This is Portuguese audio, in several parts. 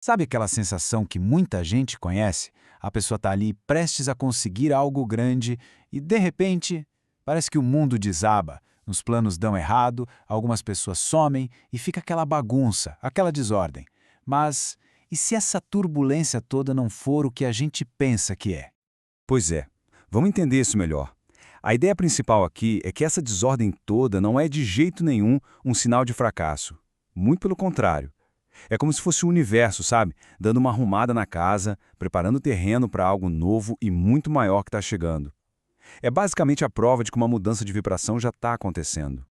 Sabe aquela sensação que muita gente conhece? A pessoa está ali prestes a conseguir algo grande e, de repente, parece que o mundo desaba. Os planos dão errado, algumas pessoas somem e fica aquela bagunça, aquela desordem. Mas e se essa turbulência toda não for o que a gente pensa que é? Pois é, vamos entender isso melhor. A ideia principal aqui é que essa desordem toda não é de jeito nenhum um sinal de fracasso. Muito pelo contrário. É como se fosse o universo, sabe? Dando uma arrumada na casa, preparando o terreno para algo novo e muito maior que está chegando. É basicamente a prova de que uma mudança de vibração já está acontecendo.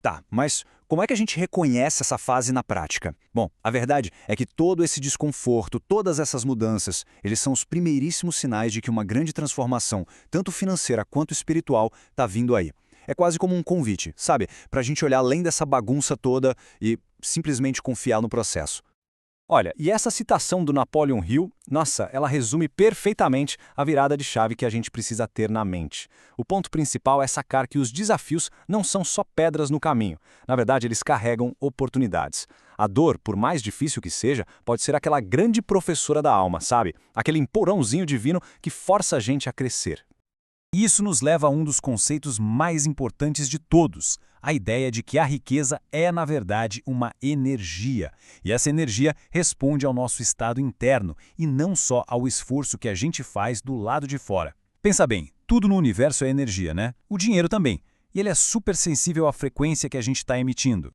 Tá, mas como é que a gente reconhece essa fase na prática? Bom, a verdade é que todo esse desconforto, todas essas mudanças, eles são os primeiríssimos sinais de que uma grande transformação, tanto financeira quanto espiritual, está vindo aí. É quase como um convite, sabe? Para a gente olhar além dessa bagunça toda e simplesmente confiar no processo. Olha, e essa citação do Napoleon Hill, nossa, ela resume perfeitamente a virada de chave que a gente precisa ter na mente. O ponto principal é sacar que os desafios não são só pedras no caminho. Na verdade, eles carregam oportunidades. A dor, por mais difícil que seja, pode ser aquela grande professora da alma, sabe? Aquele empurrãozinho divino que força a gente a crescer. Isso nos leva a um dos conceitos mais importantes de todos, a ideia de que a riqueza é, na verdade, uma energia. E essa energia responde ao nosso estado interno e não só ao esforço que a gente faz do lado de fora. Pensa bem, tudo no universo é energia, né? O dinheiro também. E ele é super sensível à frequência que a gente está emitindo.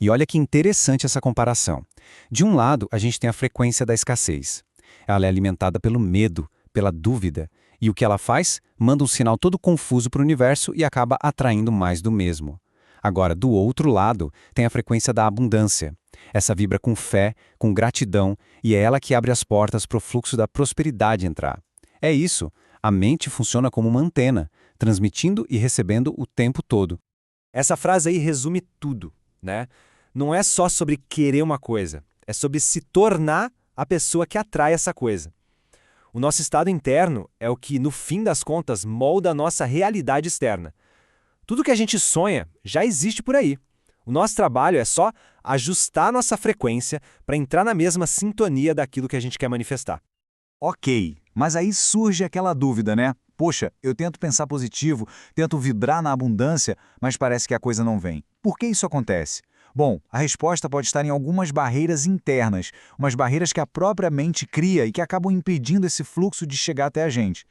E olha que interessante essa comparação. De um lado, a gente tem a frequência da escassez. Ela é alimentada pelo medo, pela dúvida. E o que ela faz? Manda um sinal todo confuso para o universo e acaba atraindo mais do mesmo. Agora, do outro lado, tem a frequência da abundância. Essa vibra com fé, com gratidão, e é ela que abre as portas para o fluxo da prosperidade entrar. É isso, a mente funciona como uma antena, transmitindo e recebendo o tempo todo. Essa frase aí resume tudo, né? Não é só sobre querer uma coisa, é sobre se tornar a pessoa que atrai essa coisa. O nosso estado interno é o que, no fim das contas, molda a nossa realidade externa. Tudo que a gente sonha já existe por aí. O nosso trabalho é só ajustar nossa frequência para entrar na mesma sintonia daquilo que a gente quer manifestar. Ok, mas aí surge aquela dúvida, né? Poxa, eu tento pensar positivo, tento vibrar na abundância, mas parece que a coisa não vem. Por que isso acontece? Bom, a resposta pode estar em algumas barreiras internas, umas barreiras que a própria mente cria e que acabam impedindo esse fluxo de chegar até a gente.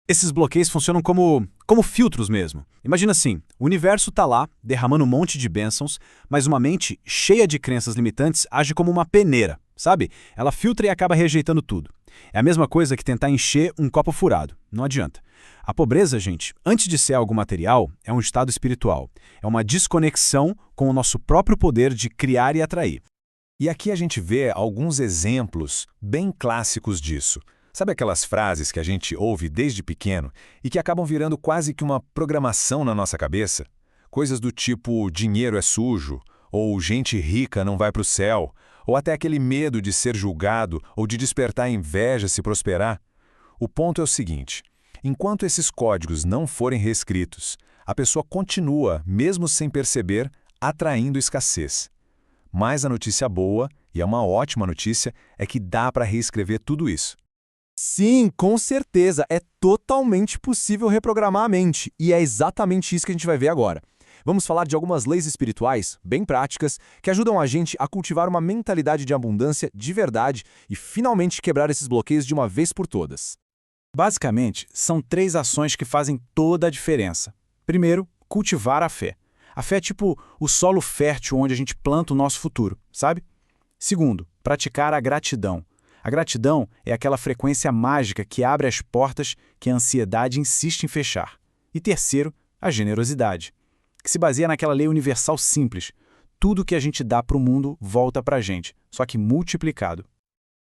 Esses bloqueios funcionam como filtros mesmo. Imagina assim, o universo está lá, derramando um monte de bênçãos, mas uma mente cheia de crenças limitantes age como uma peneira, sabe? Ela filtra e acaba rejeitando tudo. É a mesma coisa que tentar encher um copo furado. Não adianta. A pobreza, gente, antes de ser algo material, é um estado espiritual. É uma desconexão com o nosso próprio poder de criar e atrair. E aqui a gente vê alguns exemplos bem clássicos disso. Sabe aquelas frases que a gente ouve desde pequeno e que acabam virando quase que uma programação na nossa cabeça? Coisas do tipo dinheiro é sujo, ou gente rica não vai para o céu, ou até aquele medo de ser julgado ou de despertar inveja se prosperar. O ponto é o seguinte: enquanto esses códigos não forem reescritos, a pessoa continua, mesmo sem perceber, atraindo escassez. Mas a notícia boa, e é uma ótima notícia, é que dá para reescrever tudo isso. Sim, com certeza, é totalmente possível reprogramar a mente, e é exatamente isso que a gente vai ver agora. Vamos falar de algumas leis espirituais, bem práticas, que ajudam a gente a cultivar uma mentalidade de abundância de verdade e finalmente quebrar esses bloqueios de uma vez por todas. Basicamente, são 3 ações que fazem toda a diferença. Primeiro, cultivar a fé. A fé é tipo o solo fértil onde a gente planta o nosso futuro, sabe? Segundo, praticar a gratidão. A gratidão é aquela frequência mágica que abre as portas que a ansiedade insiste em fechar. E terceiro, a generosidade, que se baseia naquela lei universal simples. Tudo que a gente dá para o mundo volta para a gente, só que multiplicado.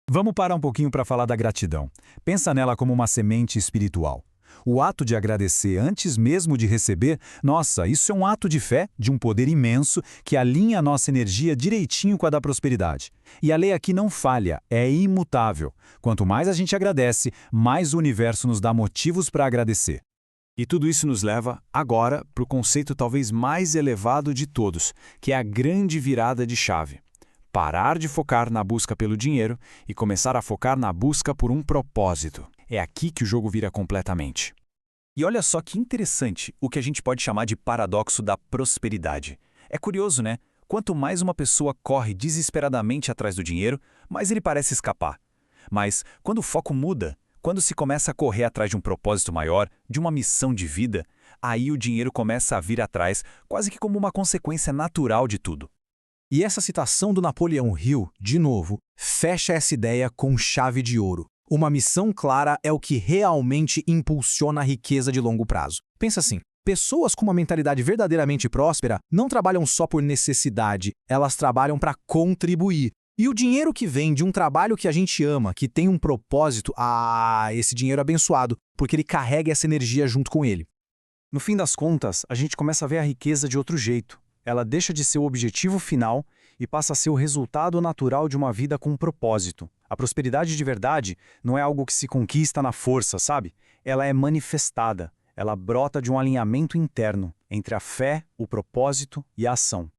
Vamos parar um pouquinho para falar da gratidão. Pensa nela como uma semente espiritual. O ato de agradecer antes mesmo de receber, nossa, isso é um ato de fé, de um poder imenso que alinha a nossa energia direitinho com a da prosperidade. E a lei aqui não falha, é imutável. Quanto mais a gente agradece, mais o universo nos dá motivos para agradecer. E tudo isso nos leva, agora, para o conceito talvez mais elevado de todos, que é a grande virada de chave. parar de focar na busca pelo dinheiro e começar a focar na busca por um propósito. É aqui que o jogo vira completamente. E olha só que interessante o que a gente pode chamar de paradoxo da prosperidade. É curioso, né? Quanto mais uma pessoa corre desesperadamente atrás do dinheiro, mais ele parece escapar. Mas quando o foco muda, quando se começa a correr atrás de um propósito maior, de uma missão de vida, aí o dinheiro começa a vir atrás, quase que como uma consequência natural de tudo. E essa citação do Napoleão Hill, de novo, fecha essa ideia com chave de ouro. Uma missão clara é o que realmente impulsiona a riqueza de longo prazo. Pensa assim, pessoas com uma mentalidade verdadeiramente próspera não trabalham só por necessidade, elas trabalham para contribuir. E o dinheiro que vem de um trabalho que a gente ama, que tem um propósito, esse dinheiro é abençoado, porque ele carrega essa energia junto com ele. No fim das contas, a gente começa a ver a riqueza de outro jeito. Ela deixa de ser o objetivo final e passa a ser o resultado natural de uma vida com um propósito. A prosperidade de verdade não é algo que se conquista na força, sabe? Ela é manifestada. Ela brota de um alinhamento interno entre a fé, o propósito e a ação.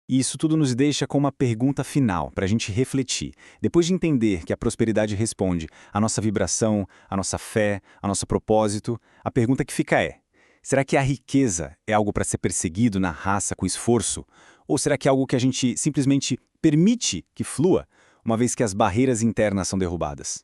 E isso tudo nos deixa com uma pergunta final para a gente refletir. Depois de entender que a prosperidade responde à nossa vibração, à nossa fé, ao nosso propósito, a pergunta que fica é: será que a riqueza é algo para ser perseguido na raça com esforço? Ou será que é algo que a gente simplesmente permite que flua, uma vez que as barreiras internas são derrubadas?